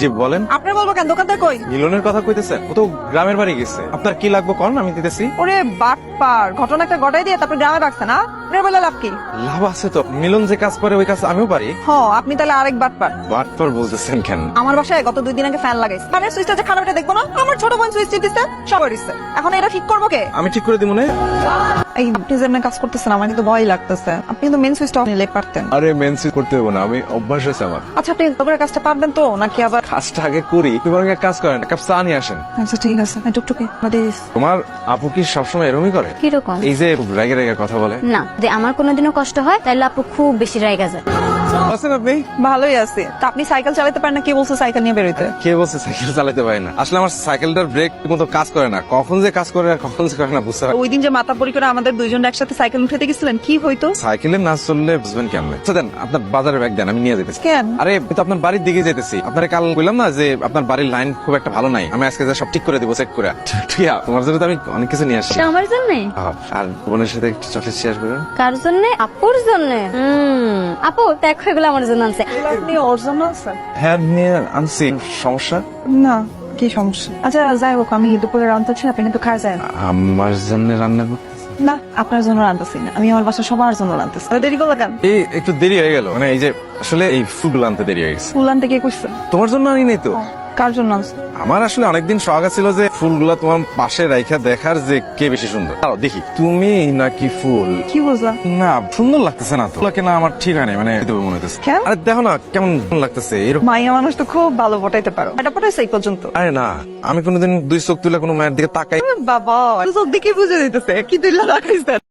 জি বলেন। আপনার বলবো কেন, দোকানদার কই? মিলনের কথা কইতেছেন? ও তো গ্রামের বাড়ি গেছে। আপনার কি লাগবে কোন, আমি দিতেছি। ওরে বাটপার, ঘটনা একটা ঘটাই দিয়ে তারপর গ্রামে রাখছে না? আপনার বলে লাভ কি? লাভ আছে তো, মিলন যে কাজ করে ওই কাজ আমিও পারি। আপনি তাহলে আরেক বাটপার। বাটপার বলতেছেন কেন? আমার বাসায় গত 2 দিন আগে ফ্যান লাগাইছে, ফ্যানের সুইচটা যে খারাপ এটা দেখবো না? আমার ছোট বোন সুইচ টিপতেছে, সব হইছে। এখন এটা ঠিক করবো কে? আমি ঠিক করে দিব না। এই আপনি যেমন কাজ করতেছেন আমার কিন্তু ভয় লাগতেছে। আপনি কিন্তু মেন সুইচটা অফ নিলে পারতেন। আরে মেনসি করতে হবে না, আমি অভ্যাস হয়েছে আমার। আচ্ছা আপনি তোর কাজটা পারবেন তো নাকি আবার? কাজটা আগে করি, তুমি বরং এক কাজ করেন, এক কাপ চা নিয়ে আসেন। আচ্ছা ঠিক আছে, টুকটুকে তোমার আপু কি সবসময় এরকমই করে? কিরকম? এই যে রেগে রেগে কথা বলে। না, যে আমার কোনোদিনও কষ্ট হয় তাহলে আপু খুব বেশি রাইগা যায়। আছেন আপনি? ভালোই আছে। তা আপনি সাইকেল চালাতে পারেন না? কে বলছে সাইকেল নিয়ে বেরোইতে? কে বলছে সাইকেল চালাতে পারি না? আসলে আমার সাইকেলটার ব্রেক মতো কাজ করে না, কখন যে কাজ করে আর কখন যে করে না বুঝতে পারি। ওই দিন যে মাথা পরি করে আমাদের দুইজন একসাথে সাইকেল উঠাতে গেছিলেন, কি হইতো? সাইকেলে না চললে বুঝবেন কেমন? আচ্ছা দেন, আপনার বাজারে ব্যাগ দেন, আমি নিয়ে যেতেছি। কেন? আরে আমি তো আপনার বাড়ির দিকে যেতেছি। আপনার কাল বললাম না যে আপনার বাড়ির লাইন খুব একটা ভালো নাই, আমি আজকে যা সব ঠিক করে দিব চেক করে। ঠিক আছে, তোমার জন্য তো আমি অনেক কিছু নিয়ে আসছি। এটা আমার জন্য? আর বোনের সাথে একটু চকলেট শেয়ার করবেন। কার জন্য? আপুর জন্য। আপু দেখো এগুলো আমার জন্য আনছে। আপনি ওর জন্য আছেন? হ্যাঁ নিয়ে আনছি। সমস্যা? না, কি সমস্যা? আচ্ছা যাই হোক, আমি দুপুরে রান্তাছি, আপনি কিন্তু খাওয়া যায় না। আমার জন্য রান্না করতে না, আপনার জন্য রান্তাছি না, আমি আমার বাসা সবার জন্য রান্তাছি। দেরি করলো কেন? এই একটু দেরি হয়ে গেল, মানে এই যে আসলে এই ফুলগুলো আনতে দেরি হয়ে গেছে। ফুল আনতে কে কইছে? তোমার জন্য আনি নাই তো। কার জন্য আনছো? আমার আসলে অনেকদিন শখ ছিল যে ফুলগুলা তোমার পাশে রাইখা দেখার যে কে বেশি সুন্দর। তাও দেখি তুমি নাকি ফুল। কি বুঝলা? না সুন্দর লাগতেছে না তো, না আমার ঠিক হয় নাই, মানে দেবো মনে হইতেছে। কেন? আরে দেখো না কেমন লাগতেছে এরকম। মাইয়া মানুষ তো খুব ভালো পটাইতে পারো, এটা পটাইছে এই পর্যন্ত? আরে না, আমি কোনোদিন দুই চোখ তুলে কোনো মায়ের দিকে তাকাই। বাবা চোখ দেখে বুঝে দিতেছে কি দিল্লা রাখাইছেন।